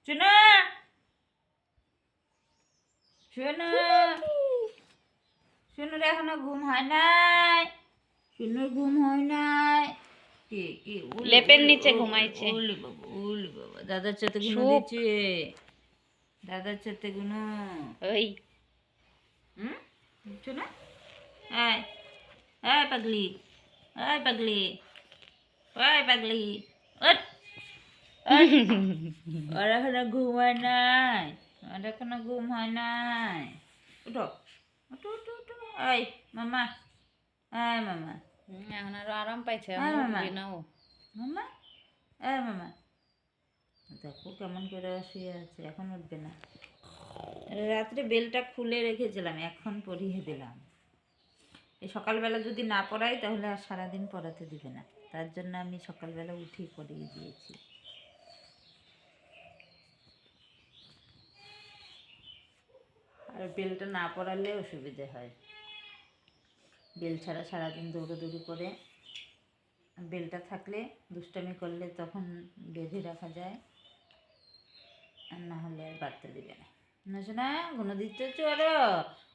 শোনা শোনা শোনোর এখনো ঘুম হয় নাই, শোনোর ঘুম হয় নাই। কি কি লেপের নিচে ঘুমাইছে। ওলি বাবা, ওলি বাবা, দাদার সাথে ঘুমো সুখ। দিচ্ছে, দাদার সাথে ঘুমো। ওই হুম শোনা, আয় আয় পাগলি, আয় পাগলি, আয় পাগলি, ওঠ ওঠ। ওর এখনো ঘুম হয় নাই, ওর এখনো ঘুম হয় নাই। উঠো উঠো উঠো উঠো, আয় মামা, আয় মামা, এখন আরো আরাম পাইছে, হ্যাঁ, মামা। উঠবে না ও। মামা, আয় মামা। দেখো কেমন করে শুয়ে আছে, এখন উঠবে না। রাত্রে বেলটা খুলে রেখেছিলাম, এখন পরিয়ে দিলাম। এই সকালবেলা যদি না পড়াই তাহলে আর সারাদিন পড়াতে দিবে না, তার জন্য আমি সকালবেলা উঠেই পড়িয়ে দিয়েছি। আর বেলটা না পড়ালে অসুবিধে হয়, বেল ছাড়া সারাদিন দৌড়োদৌড়ি করে, বেলটা থাকলে দুষ্টামি করলে তখন বেঁধে রাখা যায়, আর না হলে আর বাড়তে দিবে না। না শোনা, গুনো দিতে চলো,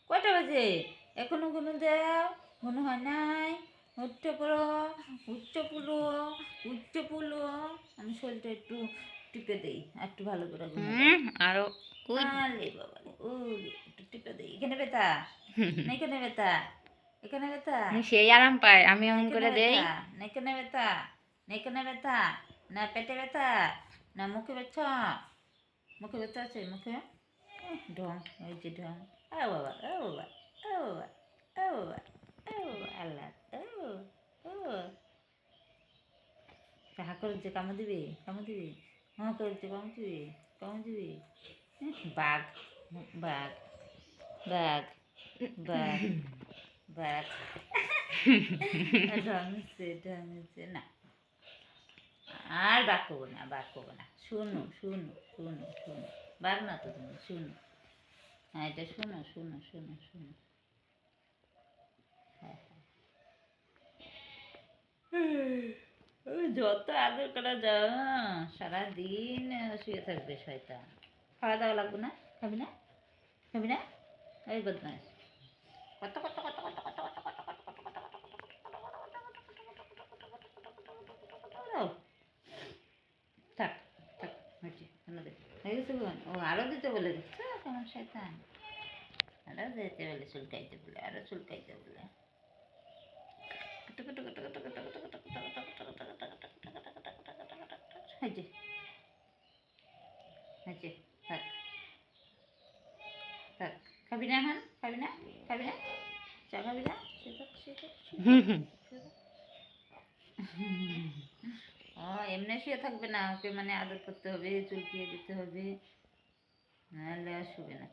কয়টা বাজে এখনো গুনো দাও, গুনো হয় নাই। উঠতে পড়ো, উঠতে পুলো, উঠতে পুলো। আমি শরীরটা একটু টিপে দিই, আর একটু ভালো করে গুনো দাও। আরো আলে বাবা, ওলে একটু টিপে দিই। এখানে ব্যথা না, এখানে ব্যথা, এখানে ব্যথা, সেই আরাম পায়, আমি এমন করে দেই। না এখানে ব্যথা, না এখানে ব্যথা, না পেটে ব্যথা, না মুখে ব্যথা, মুখে ব্যথা আছে মুখে। ঢং, ওই যে ঢং। ও বাবা, ও বাবা, ও বাবা, ও বাবা, ও বাবা, আল্লাহ, ও কাহা করে যে কামড় দিবি, কামড় দিবি, হ্যাঁ করছে কামড় দিবি, কামড় দিবি। বাঘ, বাঘ, বাঘ, বাঘ, বাঘ। ঢং হচ্ছে না, আর বাঘ করবো না, বাঘ করবো না। শুনো শুনো শুনো শুনো, বাঘ না তো তুমি, শুনো। হ্যাঁ এটা শোনো শোনো শোনো শোনো। হ্যাঁ হ্যাঁ, যত আদর করা যায় সারাদিন শুয়ে থাকবে শয়তান। খাওয়া দাওয়া লাগবে না, খাবি না, খাবি না, এই বদমাস। কত কত কত কত কত কত কত কত কত কত থাক থাক, হয়েছে কেন দে, হয়ে গেছে বোন। ও আরো দিতে বলে, দিচ্ছে কেমন শয়তান, আরো দিতে বলে, চুলকাইতে বলে, আরো চুলকাইতে বলে। হয়েছে হয়েছে, থাক থাক। খাবি না এখন, খাবি না, খাবি না, চা খাবি না, ও এমনি শুয়ে থাকবে না, ওকে মানে আদর করতে হবে, চুলকিয়ে দিতে হবে, নাহলে আর শুবে না।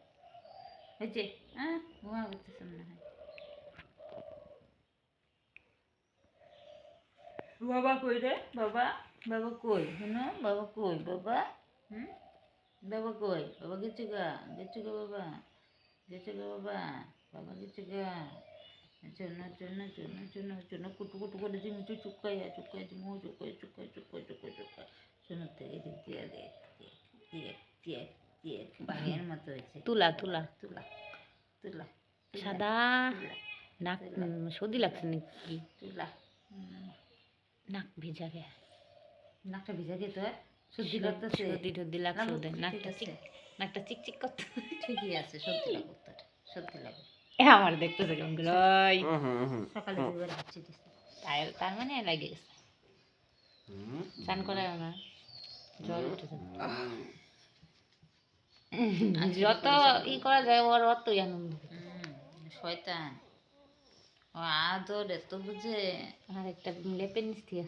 হয়েছে, হ্যাঁ ঘুমা করতেছে মনে হয়। বাবা কই রে, বাবা, বাবা কই, শোনো বাবা কই, বাবা, হুম, বাবা কই, বাবা গেছে গা, গেছে গা বাবা, গেছে গা বাবা, বাবা গেছে গা। চুনো চুনো চুনো চুনো চুনো কুটু কুটু করে চিমটু চুকাইয়া চুকাই চিমু চুকাই চুকাই চুকাই চুকাই চুকাই। শোনোতে এই যে দিয়ে দে, দিয়ে দিয়ে দিয়ে বাঘের মতো হয়েছে। তুলা তুলা তুলা তুলা, সাদা নাক, সর্দি লাগছে নাকি? তুলা, নাক ভিজা গে, নাকটা ভিজা গে তোর, সর্দি লাগতেছে, সর্দি টর্দি লাগছে ওদের, নাকটা আছে, নাকটা চিকচিক করতে। ঠিকই আছে, সর্দি লাগুক তোর, সর্দি লাগুক। আমার দেখতেছে কেমন করে, সকালে দুবার হাঁচি দিছে, তার মানে লাগে গেছে, চান করে না, জ্বর উঠেছে। যত ই করা যায় ওর অতই আনন্দ। শয়তান, ও আদর এত বুঝে। আর একটা লেপের নিচ দিয়ে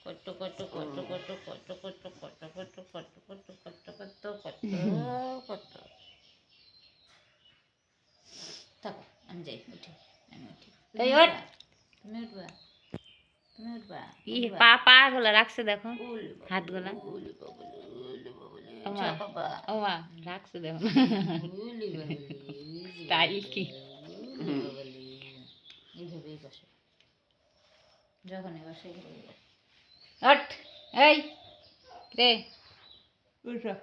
কত কত কত কত কত কত কত কত কত কত কত কত কত কত। থাকো আমি যাই, উঠি, আমি উঠি। এই ওঠ, তুমি উঠবা, তুমি উঠবা, ই পা পা গুলা রাখছে দেখো, উলি হাত গুলা, উলি বাবুলি, উলি বাবুলি, ওমা চাপাবা, ওমা রাখছে দেখো, উলি বাবুলি, স্টাইল কি। উলি বাবুলি। এইভাবেই বসে, যখনই বসে এইভাবেই বসে। ওঠ, এই রে, উঠো